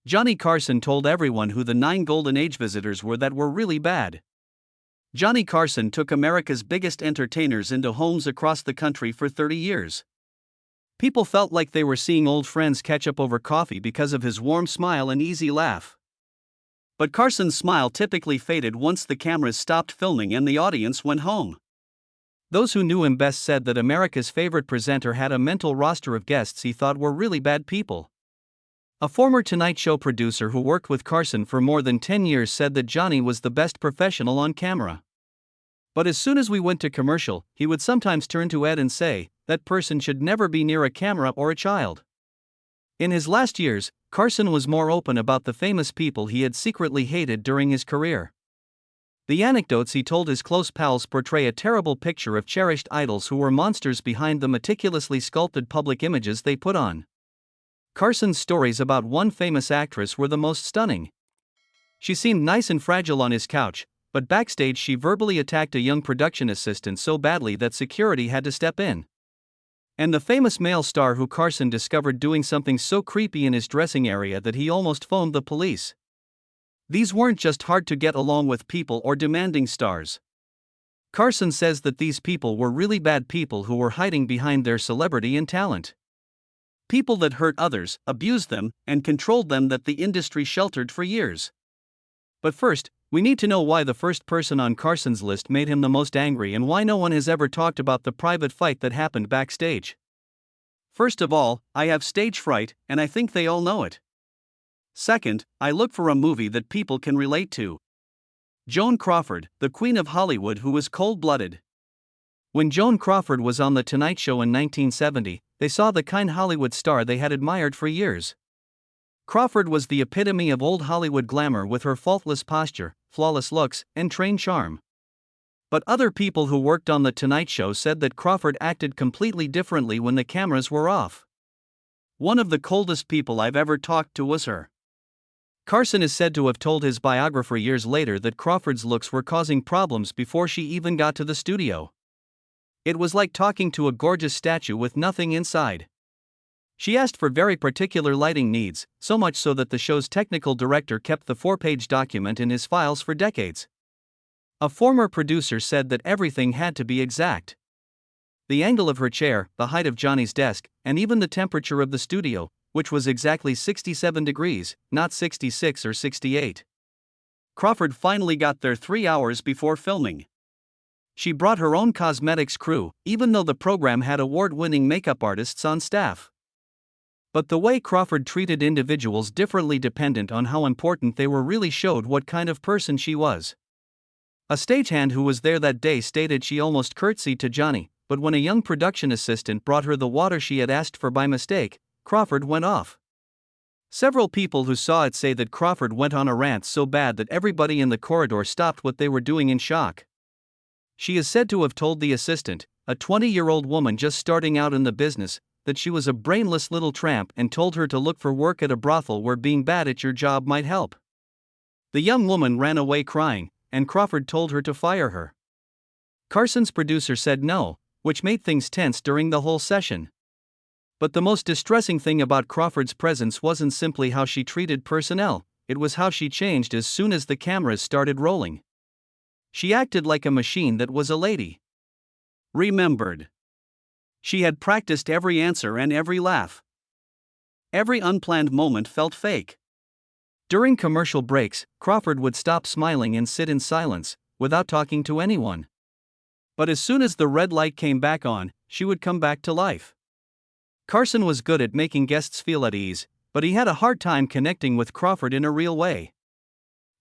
Johnny Carson told everyone who the 9 Golden Age visitors were that were really bad. Johnny Carson took America's biggest entertainers into homes across the country for 30 years. People felt like they were seeing old friends catch up over coffee because of his warm smile and easy laugh. But Carson's smile typically faded once the cameras stopped filming and the audience went home. Those who knew him best said that America's favorite presenter had a mental roster of guests he thought were really bad people. A former Tonight Show producer who worked with Carson for more than 10 years said that Johnny was the best professional on camera. But as soon as we went to commercial, he would sometimes turn to Ed and say, "That person should never be near a camera or a child." In his last years, Carson was more open about the famous people he had secretly hated during his career. The anecdotes he told his close pals portray a terrible picture of cherished idols who were monsters behind the meticulously sculpted public images they put on. Carson's stories about one famous actress were the most stunning. She seemed nice and fragile on his couch, but backstage she verbally attacked a young production assistant so badly that security had to step in. And the famous male star who Carson discovered doing something so creepy in his dressing area that he almost phoned the police. These weren't just hard to get along with people or demanding stars. Carson says that these people were really bad people who were hiding behind their celebrity and talent. People that hurt others, abused them, and controlled them that the industry sheltered for years. But first, we need to know why the first person on Carson's list made him the most angry and why no one has ever talked about the private fight that happened backstage. First of all, I have stage fright, and I think they all know it. Second, I look for a movie that people can relate to. Joan Crawford, the Queen of Hollywood who was cold-blooded. When Joan Crawford was on The Tonight Show in 1970, they saw the kind Hollywood star they had admired for years. Crawford was the epitome of old Hollywood glamour with her faultless posture, flawless looks, and trained charm. But other people who worked on The Tonight Show said that Crawford acted completely differently when the cameras were off. One of the coldest people I've ever talked to was her. Carson is said to have told his biographer years later that Crawford's looks were causing problems before she even got to the studio. It was like talking to a gorgeous statue with nothing inside. She asked for very particular lighting needs, so much so that the show's technical director kept the 4-page document in his files for decades. A former producer said that everything had to be exact. The angle of her chair, the height of Johnny's desk, and even the temperature of the studio, which was exactly 67 degrees, not 66 or 68. Crawford finally got there 3 hours before filming. She brought her own cosmetics crew, even though the program had award-winning makeup artists on staff. But the way Crawford treated individuals differently dependent on how important they were really showed what kind of person she was. A stagehand who was there that day stated she almost curtsied to Johnny, but when a young production assistant brought her the water she had asked for by mistake, Crawford went off. Several people who saw it say that Crawford went on a rant so bad that everybody in the corridor stopped what they were doing in shock. She is said to have told the assistant, a 20-year-old woman just starting out in the business, that she was a brainless little tramp and told her to look for work at a brothel where being bad at your job might help. The young woman ran away crying, and Crawford told her to fire her. Carson's producer said no, which made things tense during the whole session. But the most distressing thing about Crawford's presence wasn't simply how she treated personnel, it was how she changed as soon as the cameras started rolling. She acted like a machine that was a lady. Remembered. She had practiced every answer and every laugh. Every unplanned moment felt fake. During commercial breaks, Crawford would stop smiling and sit in silence, without talking to anyone. But as soon as the red light came back on, she would come back to life. Carson was good at making guests feel at ease, but he had a hard time connecting with Crawford in a real way.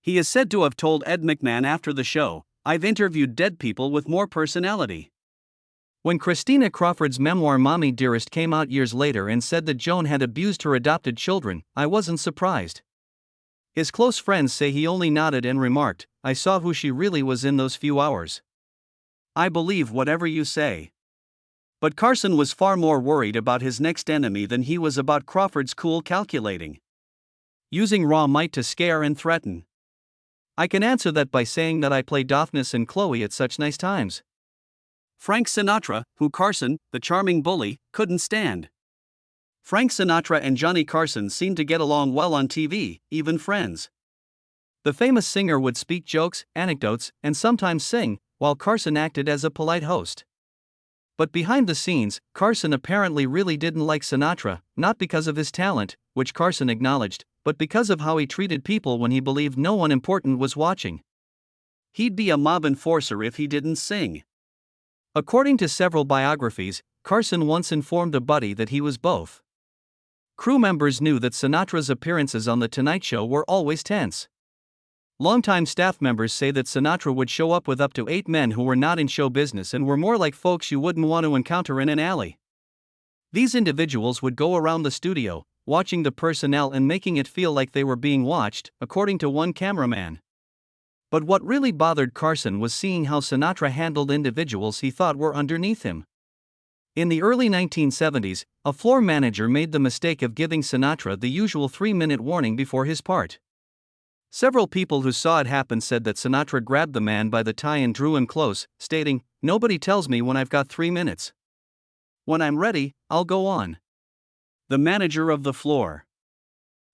He is said to have told Ed McMahon after the show, "I've interviewed dead people with more personality." When Christina Crawford's memoir Mommy Dearest came out years later and said that Joan had abused her adopted children, I wasn't surprised. His close friends say he only nodded and remarked, "I saw who she really was in those few hours." I believe whatever you say. But Carson was far more worried about his next enemy than he was about Crawford's cool calculating. Using raw might to scare and threaten. I can answer that by saying that I play Daphnis and Chloe at such nice times. Frank Sinatra, who Carson, the charming bully, couldn't stand. Frank Sinatra and Johnny Carson seemed to get along well on TV, even friends. The famous singer would speak jokes, anecdotes, and sometimes sing, while Carson acted as a polite host. But behind the scenes, Carson apparently really didn't like Sinatra, not because of his talent, which Carson acknowledged, but because of how he treated people when he believed no one important was watching. He'd be a mob enforcer if he didn't sing. According to several biographies, Carson once informed a buddy that he was both. Crew members knew that Sinatra's appearances on The Tonight Show were always tense. Longtime staff members say that Sinatra would show up with up to 8 men who were not in show business and were more like folks you wouldn't want to encounter in an alley. These individuals would go around the studio, watching the personnel and making it feel like they were being watched, according to one cameraman. But what really bothered Carson was seeing how Sinatra handled individuals he thought were underneath him. In the early 1970s, a floor manager made the mistake of giving Sinatra the usual 3-minute warning before his part. Several people who saw it happen said that Sinatra grabbed the man by the tie and drew him close, stating, "Nobody tells me when I've got 3 minutes. When I'm ready, I'll go on." The manager of the floor,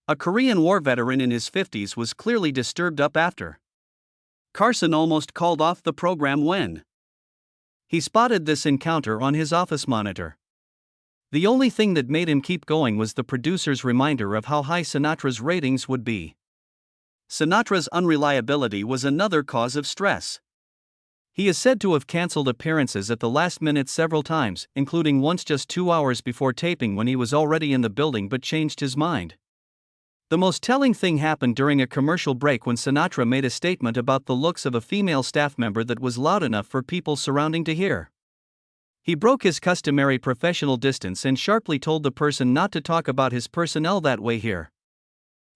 a Korean War veteran in his 50s, was clearly disturbed up after. Carson almost called off the program when he spotted this encounter on his office monitor. The only thing that made him keep going was the producer's reminder of how high Sinatra's ratings would be. Sinatra's unreliability was another cause of stress. He is said to have cancelled appearances at the last minute several times, including once just 2 hours before taping when he was already in the building but changed his mind. The most telling thing happened during a commercial break when Sinatra made a statement about the looks of a female staff member that was loud enough for people surrounding to hear. He broke his customary professional distance and sharply told the person not to talk about his personnel that way here.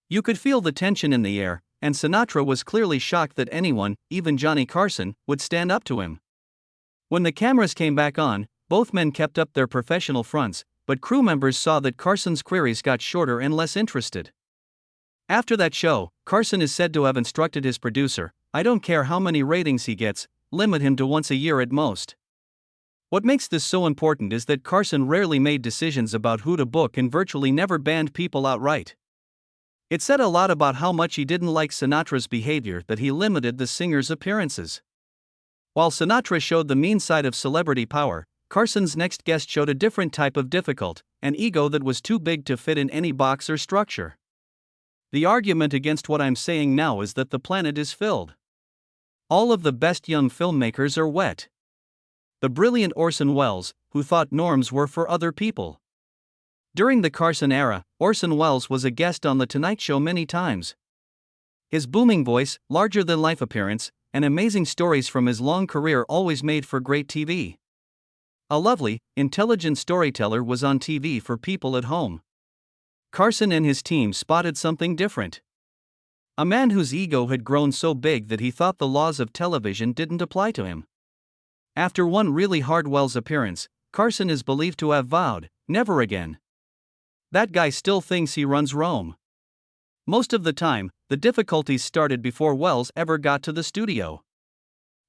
You could feel the tension in the air, and Sinatra was clearly shocked that anyone, even Johnny Carson, would stand up to him. When the cameras came back on, both men kept up their professional fronts, but crew members saw that Carson's queries got shorter and less interested. After that show, Carson is said to have instructed his producer, "I don't care how many ratings he gets, limit him to once a year at most." What makes this so important is that Carson rarely made decisions about who to book and virtually never banned people outright. It said a lot about how much he didn't like Sinatra's behavior that he limited the singer's appearances. While Sinatra showed the mean side of celebrity power, Carson's next guest showed a different type of difficult, an ego that was too big to fit in any box or structure. The argument against what I'm saying now is that the planet is filled. All of the best young filmmakers are wet. The brilliant Orson Welles, who thought norms were for other people. During the Carson era, Orson Welles was a guest on The Tonight Show many times. His booming voice, larger-than-life appearance, and amazing stories from his long career always made for great TV. A lovely, intelligent storyteller was on TV for people at home. Carson and his team spotted something different. A man whose ego had grown so big that he thought the laws of television didn't apply to him. After one really hard Welles appearance, Carson is believed to have vowed, "Never again." That guy still thinks he runs Rome. Most of the time, the difficulties started before Welles ever got to the studio.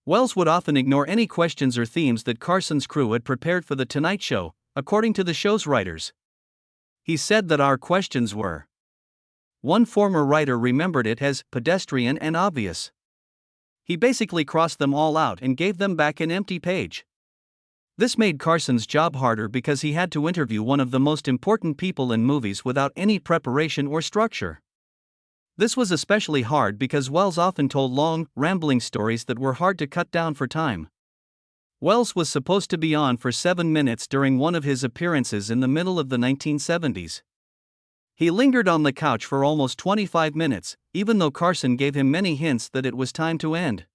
Welles would often ignore any questions or themes that Carson's crew had prepared for The Tonight Show, according to the show's writers. He said that our questions were. One former writer remembered it as pedestrian and obvious. He basically crossed them all out and gave them back an empty page. This made Carson's job harder because he had to interview one of the most important people in movies without any preparation or structure. This was especially hard because Welles often told long, rambling stories that were hard to cut down for time. Welles was supposed to be on for 7 minutes during one of his appearances in the middle of the 1970s. He lingered on the couch for almost 25 minutes, even though Carson gave him many hints that it was time to end.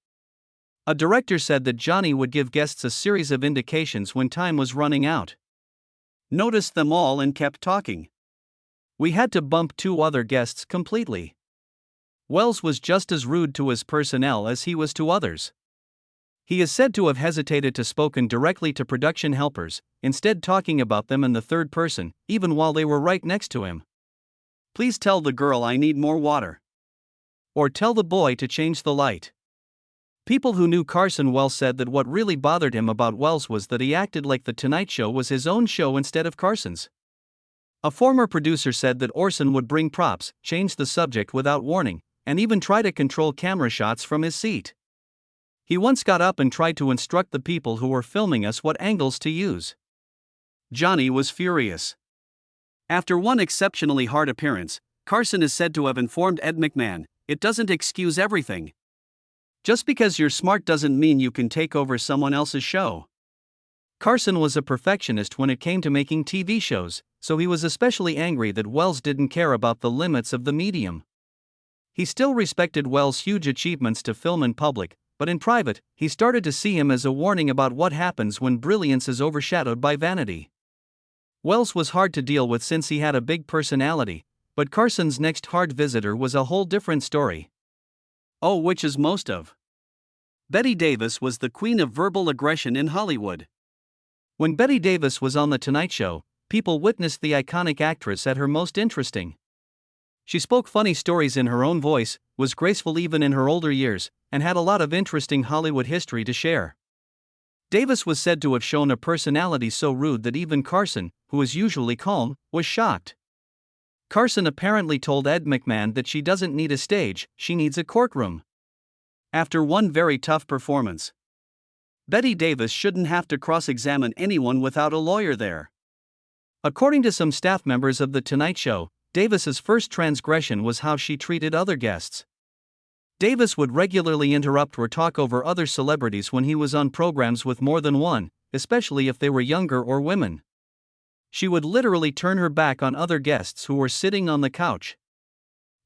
A director said that Johnny would give guests a series of indications when time was running out. Noticed them all and kept talking. We had to bump 2 other guests completely. Welles was just as rude to his personnel as he was to others. He is said to have hesitated to spoken directly to production helpers, instead talking about them in the third person, even while they were right next to him. "Please tell the girl I need more water." Or tell the boy to change the light. People who knew Carson well said that what really bothered him about Welles was that he acted like The Tonight Show was his own show instead of Carson's. A former producer said that Orson would bring props, change the subject without warning, and even try to control camera shots from his seat. He once got up and tried to instruct the people who were filming us what angles to use. Johnny was furious. After one exceptionally hard appearance, Carson is said to have informed Ed McMahon, "It doesn't excuse everything. Just because you're smart doesn't mean you can take over someone else's show." Carson was a perfectionist when it came to making TV shows, so he was especially angry that Wells didn't care about the limits of the medium. He still respected Wells' huge achievements to film in public, but in private, he started to see him as a warning about what happens when brilliance is overshadowed by vanity. Wells was hard to deal with since he had a big personality, but Carson's next hard visitor was a whole different story. Oh, which is most of. Bette Davis was the queen of verbal aggression in Hollywood. When Bette Davis was on The Tonight Show, people witnessed the iconic actress at her most interesting. She spoke funny stories in her own voice, was graceful even in her older years, and had a lot of interesting Hollywood history to share. Davis was said to have shown a personality so rude that even Carson, who is usually calm, was shocked. Carson apparently told Ed McMahon that she doesn't need a stage, she needs a courtroom. After one very tough performance, Bette Davis shouldn't have to cross-examine anyone without a lawyer there. According to some staff members of The Tonight Show, Davis's first transgression was how she treated other guests. Davis would regularly interrupt or talk over other celebrities when he was on programs with more than one, especially if they were younger or women. She would literally turn her back on other guests who were sitting on the couch.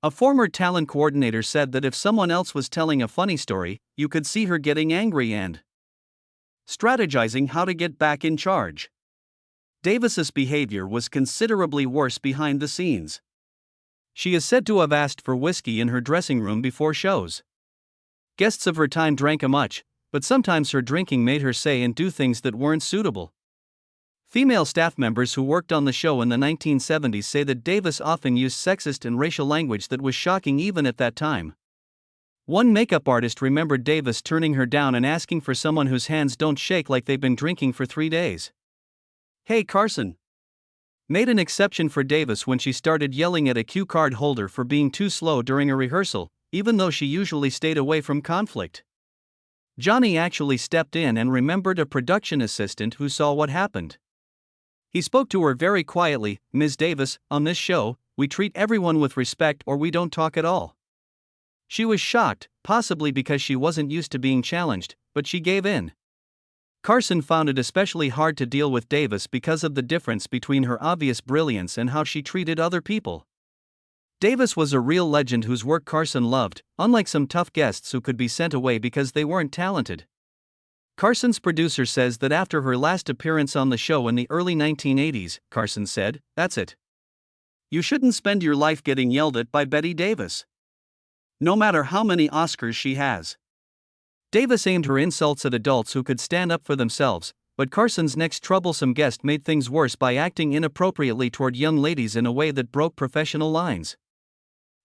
A former talent coordinator said that if someone else was telling a funny story, you could see her getting angry and strategizing how to get back in charge. Davis's behavior was considerably worse behind the scenes. She is said to have asked for whiskey in her dressing room before shows. Guests of her time drank much, but sometimes her drinking made her say and do things that weren't suitable. Female staff members who worked on the show in the 1970s say that Davis often used sexist and racial language that was shocking even at that time. One makeup artist remembered Davis turning her down and asking for someone whose hands don't shake like they've been drinking for 3 days. Hey Carson made an exception for Davis when she started yelling at a cue card holder for being too slow during a rehearsal, even though she usually stayed away from conflict. Johnny actually stepped in and remembered a production assistant who saw what happened. He spoke to her very quietly, "Ms. Davis, on this show, we treat everyone with respect or we don't talk at all." She was shocked, possibly because she wasn't used to being challenged, but she gave in. Carson found it especially hard to deal with Davis because of the difference between her obvious brilliance and how she treated other people. Davis was a real legend whose work Carson loved, unlike some tough guests who could be sent away because they weren't talented. Carson's producer says that after her last appearance on the show in the early 1980s, Carson said, "That's it. You shouldn't spend your life getting yelled at by Bette Davis. No matter how many Oscars she has." Davis aimed her insults at adults who could stand up for themselves, but Carson's next troublesome guest made things worse by acting inappropriately toward young ladies in a way that broke professional lines.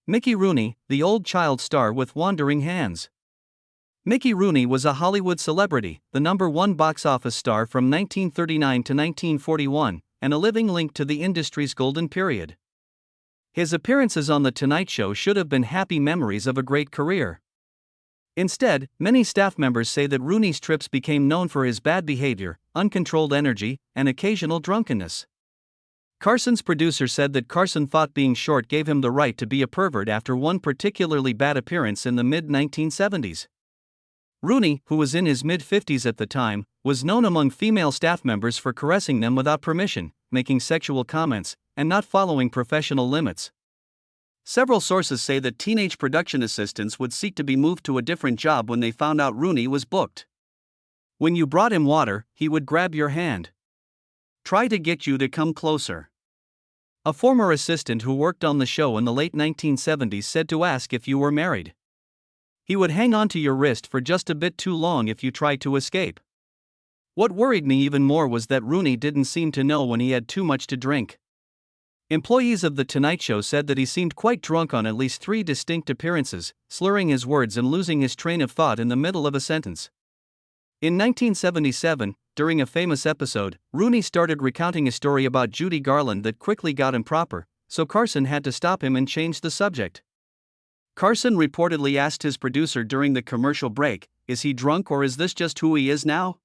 Mickey Rooney, the old child star with wandering hands. Mickey Rooney was a Hollywood celebrity, the #1 box office star from 1939 to 1941, and a living link to the industry's golden period. His appearances on The Tonight Show should have been happy memories of a great career. Instead, many staff members say that Rooney's trips became known for his bad behavior, uncontrolled energy, and occasional drunkenness. Carson's producer said that Carson thought being short gave him the right to be a pervert after one particularly bad appearance in the mid-1970s. Rooney, who was in his mid-50s at the time, was known among female staff members for caressing them without permission, making sexual comments, and not following professional limits. Several sources say that teenage production assistants would seek to be moved to a different job when they found out Rooney was booked. When you brought him water, he would grab your hand. Try to get you to come closer. A former assistant who worked on the show in the late 1970s said to ask if you were married. He would hang on to your wrist for just a bit too long if you tried to escape. What worried me even more was that Rooney didn't seem to know when he had too much to drink. Employees of The Tonight Show said that he seemed quite drunk on at least 3 distinct appearances, slurring his words and losing his train of thought in the middle of a sentence. In 1977, during a famous episode, Rooney started recounting a story about Judy Garland that quickly got improper, so Carson had to stop him and change the subject. Carson reportedly asked his producer during the commercial break, "Is he drunk or is this just who he is now?"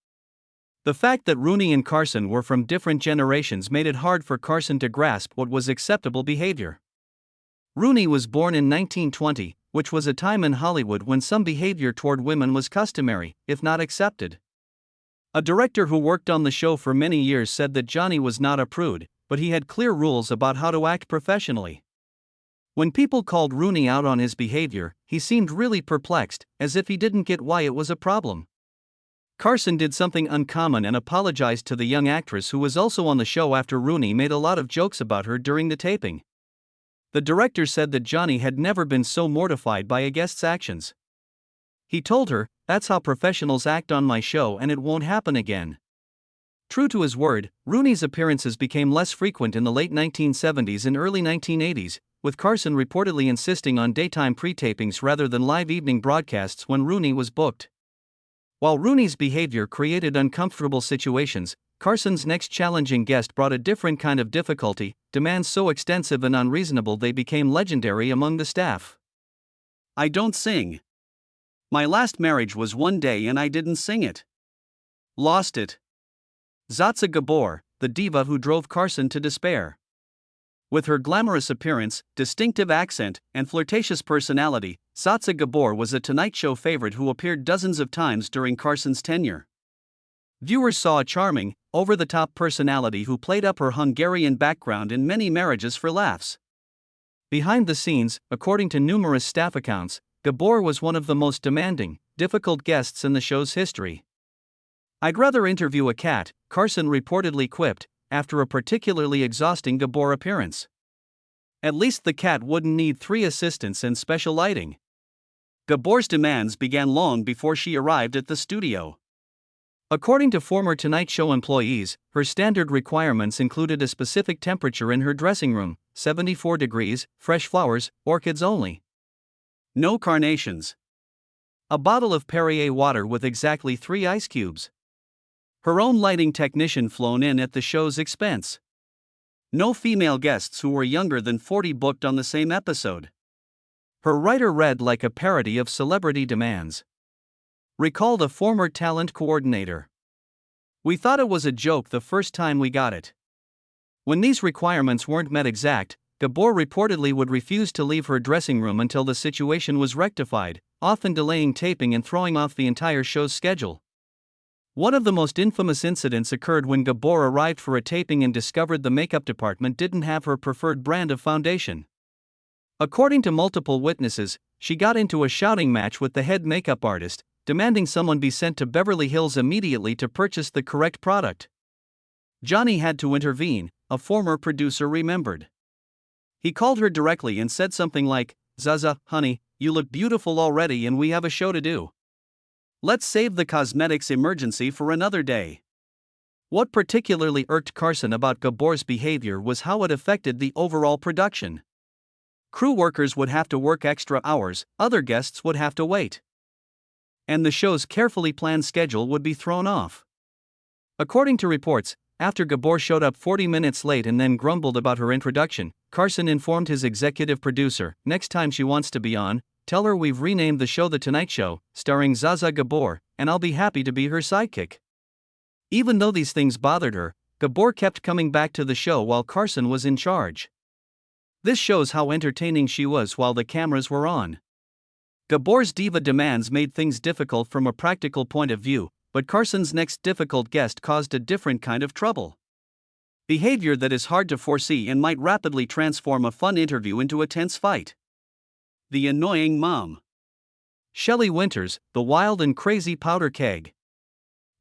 The fact that Rooney and Carson were from different generations made it hard for Carson to grasp what was acceptable behavior. Rooney was born in 1920, which was a time in Hollywood when some behavior toward women was customary, if not accepted. A director who worked on the show for many years said that Johnny was not a prude, but he had clear rules about how to act professionally. When people called Rooney out on his behavior, he seemed really perplexed, as if he didn't get why it was a problem. Carson did something uncommon and apologized to the young actress who was also on the show after Rooney made a lot of jokes about her during the taping. The director said that Johnny had never been so mortified by a guest's actions. He told her, "That's how professionals act on my show and it won't happen again." True to his word, Rooney's appearances became less frequent in the late 1970s and early 1980s, with Carson reportedly insisting on daytime pre-tapings rather than live evening broadcasts when Rooney was booked. While Rooney's behavior created uncomfortable situations, Carson's next challenging guest brought a different kind of difficulty, demands so extensive and unreasonable they became legendary among the staff. "I don't sing. My last marriage was one day and I didn't sing it. Lost it." Zsa Gabor, the diva who drove Carson to despair. With her glamorous appearance, distinctive accent, and flirtatious personality, Zsa Gabor was a Tonight Show favorite who appeared dozens of times during Carson's tenure. Viewers saw a charming, over-the-top personality who played up her Hungarian background in many marriages for laughs. Behind the scenes, according to numerous staff accounts, Gabor was one of the most demanding, difficult guests in the show's history. "I'd rather interview a cat," Carson reportedly quipped, after a particularly exhausting Gabor appearance. At least the cat wouldn't need 3 assistants and special lighting. Gabor's demands began long before she arrived at the studio. According to former Tonight Show employees, her standard requirements included a specific temperature in her dressing room, 74 degrees, fresh flowers, orchids only. No carnations. A bottle of Perrier water with exactly 3 ice cubes. Her own lighting technician flown in at the show's expense. No female guests who were younger than 40 booked on the same episode. Her writer read like a parody of celebrity demands. Recalled a former talent coordinator. "We thought it was a joke the first time we got it." When these requirements weren't met Gabor reportedly would refuse to leave her dressing room until the situation was rectified, often delaying taping and throwing off the entire show's schedule. One of the most infamous incidents occurred when Gabor arrived for a taping and discovered the makeup department didn't have her preferred brand of foundation. According to multiple witnesses, she got into a shouting match with the head makeup artist, demanding someone be sent to Beverly Hills immediately to purchase the correct product. Johnny had to intervene, a former producer remembered. He called her directly and said something like, "Zsa, honey, you look beautiful already and we have a show to do. Let's save the cosmetics emergency for another day." What particularly irked Carson about Gabor's behavior was how it affected the overall production. Crew workers would have to work extra hours, other guests would have to wait. And the show's carefully planned schedule would be thrown off. According to reports, after Gabor showed up 40 minutes late and then grumbled about her introduction, Carson informed his executive producer, "Next time she wants to be on, tell her we've renamed the show The Tonight Show, starring Zsa Gabor, and I'll be happy to be her sidekick." Even though these things bothered her, Gabor kept coming back to the show while Carson was in charge. This shows how entertaining she was while the cameras were on. Gabor's diva demands made things difficult from a practical point of view, but Carson's next difficult guest caused a different kind of trouble. Behavior that is hard to foresee and might rapidly transform a fun interview into a tense fight. The annoying mom. Shelley Winters, the wild and crazy powder keg.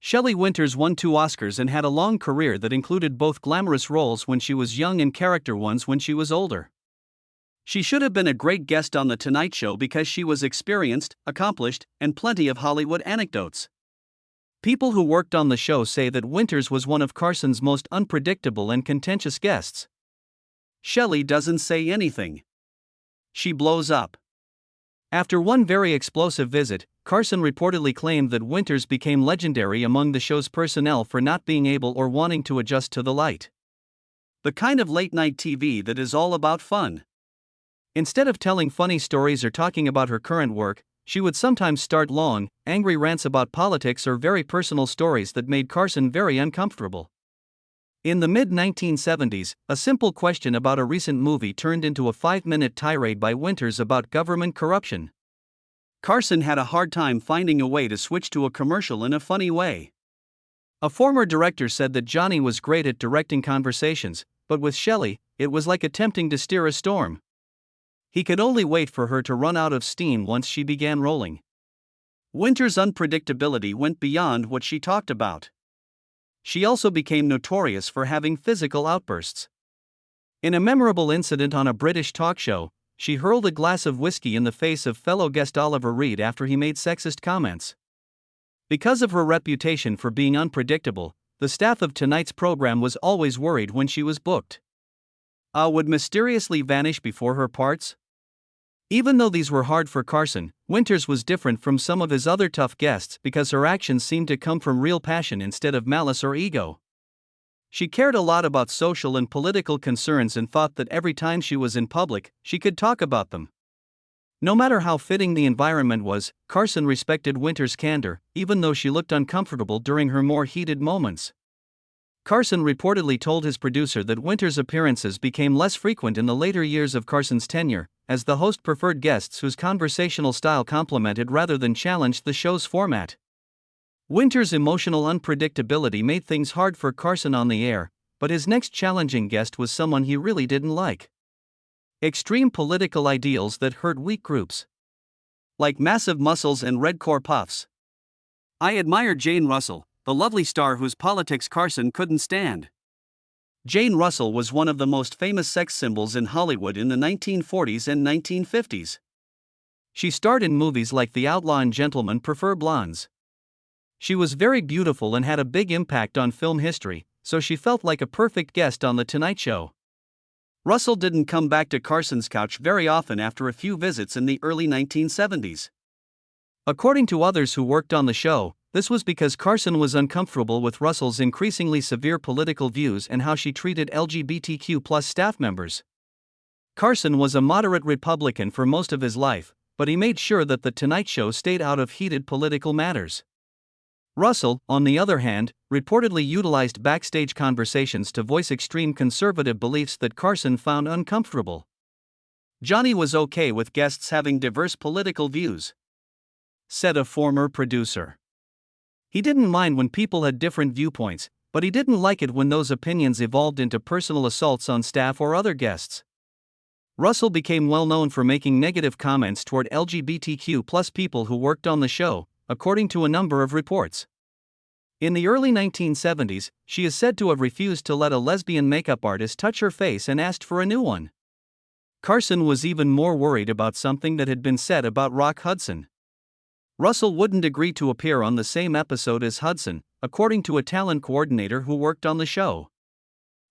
Shelley Winters won 2 Oscars and had a long career that included both glamorous roles when she was young and character ones when she was older. She should have been a great guest on The Tonight Show because she was experienced, accomplished, and plenty of Hollywood anecdotes. People who worked on the show say that Winters was one of Carson's most unpredictable and contentious guests. Shelley doesn't say anything. She blows up. After one very explosive visit, Carson reportedly claimed that Winters became legendary among the show's personnel for not being able or wanting to adjust to the light. The kind of late-night TV that is all about fun. Instead of telling funny stories or talking about her current work, she would sometimes start long, angry rants about politics or very personal stories that made Carson very uncomfortable. In the mid-1970s, a simple question about a recent movie turned into a 5-minute tirade by Winters about government corruption. Carson had a hard time finding a way to switch to a commercial in a funny way. A former director said that Johnny was great at directing conversations, but with Shelley, it was like attempting to steer a storm. He could only wait for her to run out of steam once she began rolling. Winters' unpredictability went beyond what she talked about. She also became notorious for having physical outbursts. In a memorable incident on a British talk show, she hurled a glass of whiskey in the face of fellow guest Oliver Reed after he made sexist comments. Because of her reputation for being unpredictable, the staff of Tonight's program was always worried when she was booked. Would mysteriously vanish before her parts? Even though these were hard for Carson, Winters was different from some of his other tough guests because her actions seemed to come from real passion instead of malice or ego. She cared a lot about social and political concerns and thought that every time she was in public, she could talk about them. No matter how fitting the environment was, Carson respected Winters' candor, even though she looked uncomfortable during her more heated moments. Carson reportedly told his producer that Winters' appearances became less frequent in the later years of Carson's tenure, as the host preferred guests whose conversational style complemented rather than challenged the show's format. Winters' emotional unpredictability made things hard for Carson on the air, but his next challenging guest was someone he really didn't like. Extreme political ideals that hurt weak groups. Like massive muscles and red core puffs. I admired Jane Russell, the lovely star whose politics Carson couldn't stand. Jane Russell was one of the most famous sex symbols in Hollywood in the 1940s and 1950s. She starred in movies like The Outlaw and Gentlemen Prefer Blondes. She was very beautiful and had a big impact on film history, so she felt like a perfect guest on The Tonight Show. Russell didn't come back to Carson's couch very often after a few visits in the early 1970s. According to others who worked on the show, this was because Carson was uncomfortable with Russell's increasingly severe political views and how she treated LGBTQ+ staff members. Carson was a moderate Republican for most of his life, but he made sure that The Tonight Show stayed out of heated political matters. Russell, on the other hand, reportedly utilized backstage conversations to voice extreme conservative beliefs that Carson found uncomfortable. Johnny was okay with guests having diverse political views, said a former producer. He didn't mind when people had different viewpoints, but he didn't like it when those opinions evolved into personal assaults on staff or other guests. Russell became well known for making negative comments toward LGBTQ+ people who worked on the show, according to a number of reports. In the early 1970s, she is said to have refused to let a lesbian makeup artist touch her face and asked for a new one. Carson was even more worried about something that had been said about Rock Hudson. Russell wouldn't agree to appear on the same episode as Hudson, according to a talent coordinator who worked on the show.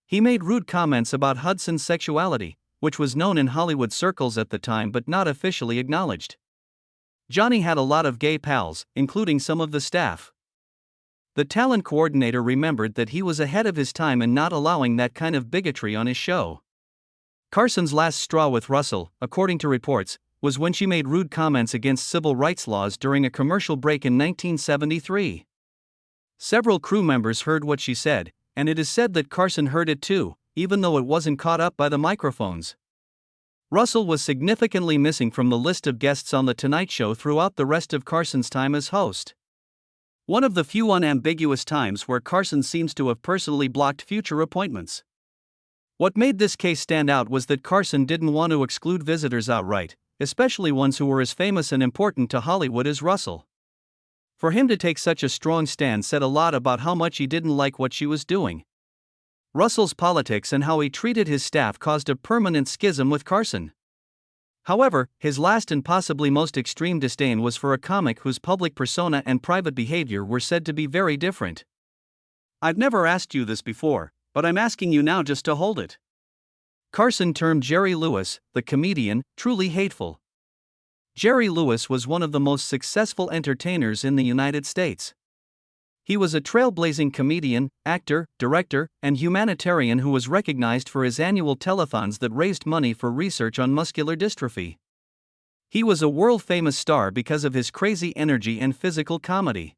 He made rude comments about Hudson's sexuality, which was known in Hollywood circles at the time but not officially acknowledged. Johnny had a lot of gay pals, including some of the staff. The talent coordinator remembered that he was ahead of his time in not allowing that kind of bigotry on his show. Carson's last straw with Russell, according to reports, was when she made rude comments against civil rights laws during a commercial break in 1973. Several crew members heard what she said, and it is said that Carson heard it too, even though it wasn't caught up by the microphones. Russell was significantly missing from the list of guests on The Tonight Show throughout the rest of Carson's time as host. One of the few unambiguous times where Carson seems to have personally blocked future appointments. What made this case stand out was that Carson didn't want to exclude visitors outright, especially ones who were as famous and important to Hollywood as Russell. For him to take such a strong stand said a lot about how much he didn't like what she was doing. Russell's politics and how he treated his staff caused a permanent schism with Carson. However, his last and possibly most extreme disdain was for a comic whose public persona and private behavior were said to be very different. I've never asked you this before, but I'm asking you now just to hold it. Carson termed Jerry Lewis, the comedian, truly hateful. Jerry Lewis was one of the most successful entertainers in the United States. He was a trailblazing comedian, actor, director, and humanitarian who was recognized for his annual telethons that raised money for research on muscular dystrophy. He was a world-famous star because of his crazy energy and physical comedy.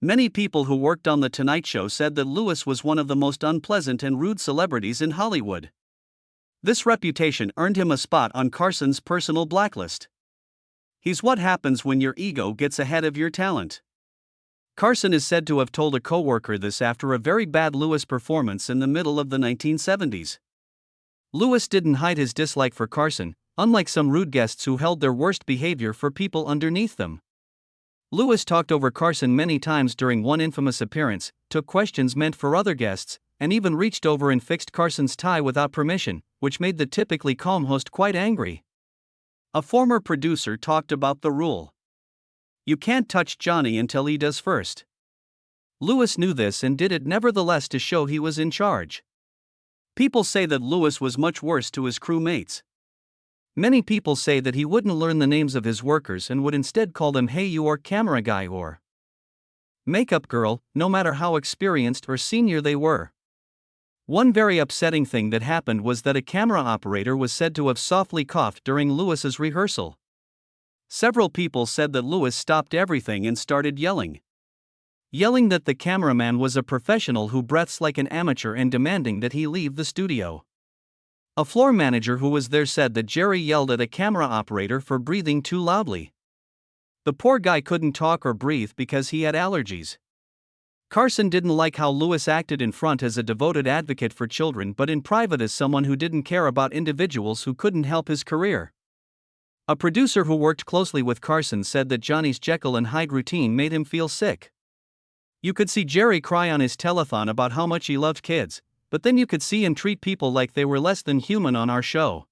Many people who worked on The Tonight Show said that Lewis was one of the most unpleasant and rude celebrities in Hollywood. This reputation earned him a spot on Carson's personal blacklist. He's what happens when your ego gets ahead of your talent. Carson is said to have told a co-worker this after a very bad Lewis performance in the middle of the 1970s. Lewis didn't hide his dislike for Carson, unlike some rude guests who held their worst behavior for people underneath them. Lewis talked over Carson many times during one infamous appearance, took questions meant for other guests, and even reached over and fixed Carson's tie without permission, which made the typically calm host quite angry. A former producer talked about the rule. You can't touch Johnny until he does first. Lewis knew this and did it nevertheless to show he was in charge. People say that Lewis was much worse to his crewmates. Many people say that he wouldn't learn the names of his workers and would instead call them "Hey you or camera guy" or "makeup girl," no matter how experienced or senior they were. One very upsetting thing that happened was that a camera operator was said to have softly coughed during Lewis's rehearsal. Several people said that Lewis stopped everything and started yelling. Yelling that the cameraman was a professional who breathes like an amateur and demanding that he leave the studio. A floor manager who was there said that Jerry yelled at a camera operator for breathing too loudly. The poor guy couldn't talk or breathe because he had allergies. Carson didn't like how Lewis acted in front as a devoted advocate for children but in private as someone who didn't care about individuals who couldn't help his career. A producer who worked closely with Carson said that Johnny's Jekyll and Hyde routine made him feel sick. You could see Jerry cry on his telethon about how much he loved kids, but then you could see him treat people like they were less than human on our show.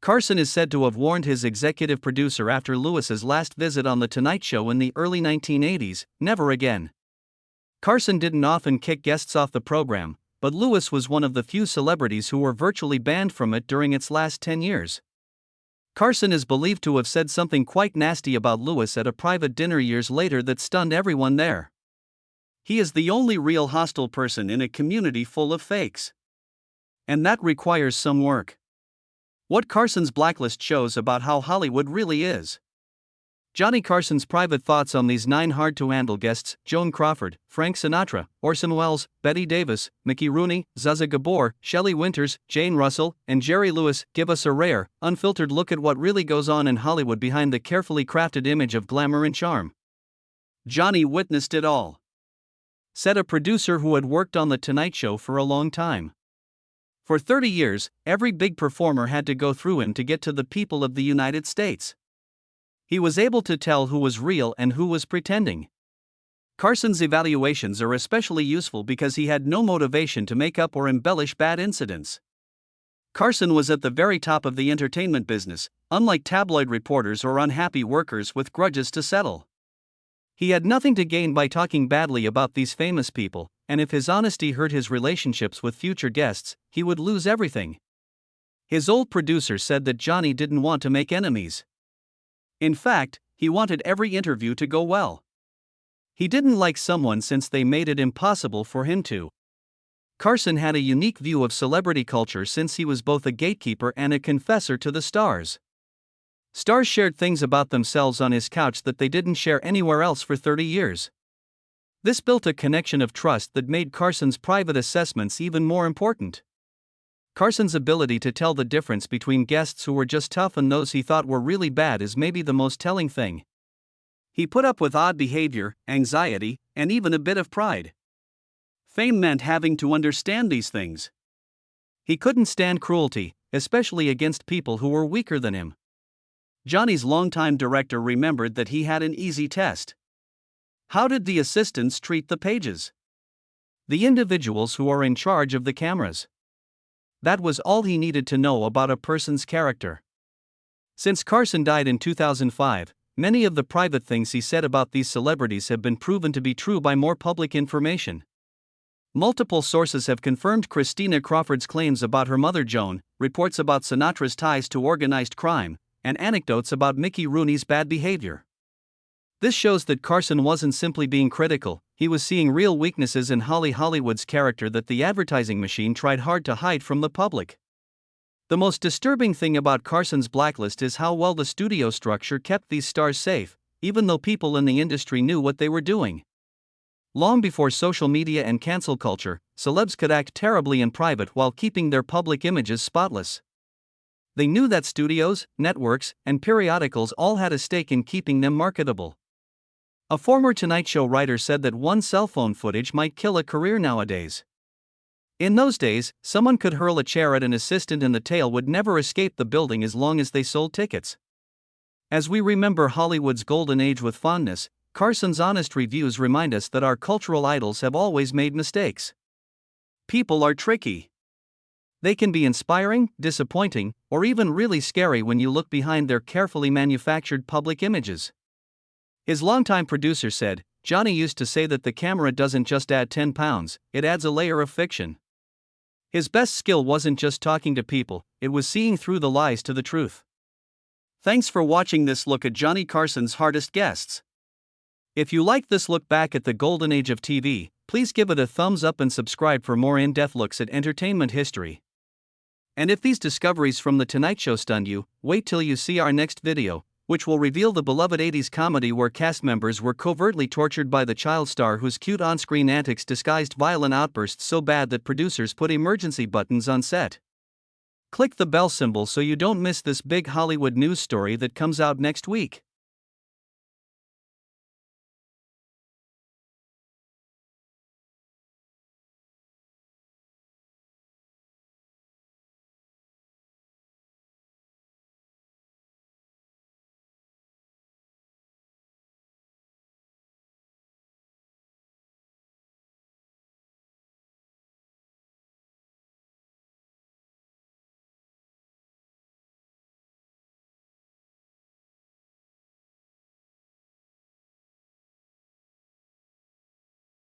Carson is said to have warned his executive producer after Lewis's last visit on The Tonight Show in the early 1980s, "Never again." Carson didn't often kick guests off the program, but Lewis was one of the few celebrities who were virtually banned from it during its last 10 years. Carson is believed to have said something quite nasty about Lewis at a private dinner years later that stunned everyone there. He is the only real hostile person in a community full of fakes. And that requires some work. What Carson's blacklist shows about how Hollywood really is. Johnny Carson's private thoughts on these 9 hard-to-handle guests: Joan Crawford, Frank Sinatra, Orson Welles, Betty Davis, Mickey Rooney, Zaza Gabor, Shelley Winters, Jane Russell, and Jerry Lewis, give us a rare, unfiltered look at what really goes on in Hollywood behind the carefully crafted image of glamour and charm. Johnny witnessed it all, said a producer who had worked on The Tonight Show for a long time. For 30 years, every big performer had to go through him to get to the people of the United States. He was able to tell who was real and who was pretending. Carson's evaluations are especially useful because he had no motivation to make up or embellish bad incidents. Carson was at the very top of the entertainment business, unlike tabloid reporters or unhappy workers with grudges to settle. He had nothing to gain by talking badly about these famous people, and if his honesty hurt his relationships with future guests, he would lose everything. His old producer said that Johnny didn't want to make enemies. In fact, he wanted every interview to go well. He didn't like someone since they made it impossible for him to. Carson had a unique view of celebrity culture since he was both a gatekeeper and a confessor to the stars. Stars shared things about themselves on his couch that they didn't share anywhere else for 30 years. This built a connection of trust that made Carson's private assessments even more important. Carson's ability to tell the difference between guests who were just tough and those he thought were really bad is maybe the most telling thing. He put up with odd behavior, anxiety, and even a bit of pride. Fame meant having to understand these things. He couldn't stand cruelty, especially against people who were weaker than him. Johnny's longtime director remembered that he had an easy test. How did the assistants treat the pages? The individuals who are in charge of the cameras. That was all he needed to know about a person's character. Since Carson died in 2005, many of the private things he said about these celebrities have been proven to be true by more public information. Multiple sources have confirmed Christina Crawford's claims about her mother Joan, reports about Sinatra's ties to organized crime, and anecdotes about Mickey Rooney's bad behavior. This shows that Carson wasn't simply being critical, he was seeing real weaknesses in Hollywood's character that the advertising machine tried hard to hide from the public. The most disturbing thing about Carson's blacklist is how well the studio structure kept these stars safe, even though people in the industry knew what they were doing. Long before social media and cancel culture, celebs could act terribly in private while keeping their public images spotless. They knew that studios, networks, and periodicals all had a stake in keeping them marketable. A former Tonight Show writer said that one cell phone footage might kill a career nowadays. In those days, someone could hurl a chair at an assistant and the tale would never escape the building as long as they sold tickets. As we remember Hollywood's golden age with fondness, Carson's honest reviews remind us that our cultural idols have always made mistakes. People are tricky. They can be inspiring, disappointing, or even really scary when you look behind their carefully manufactured public images. His longtime producer said, "Johnny used to say that the camera doesn't just add 10 pounds, it adds a layer of fiction." His best skill wasn't just talking to people, it was seeing through the lies to the truth. Thanks for watching this look at Johnny Carson's hardest guests. If you liked this look back at the golden age of TV, please give it a thumbs up and subscribe for more in-depth looks at entertainment history. And if these discoveries from The Tonight Show stunned you, wait till you see our next video, which will reveal the beloved 80s comedy where cast members were covertly tortured by the child star whose cute on-screen antics disguised violent outbursts so bad that producers put emergency buttons on set. Click the bell symbol so you don't miss this big Hollywood news story that comes out next week.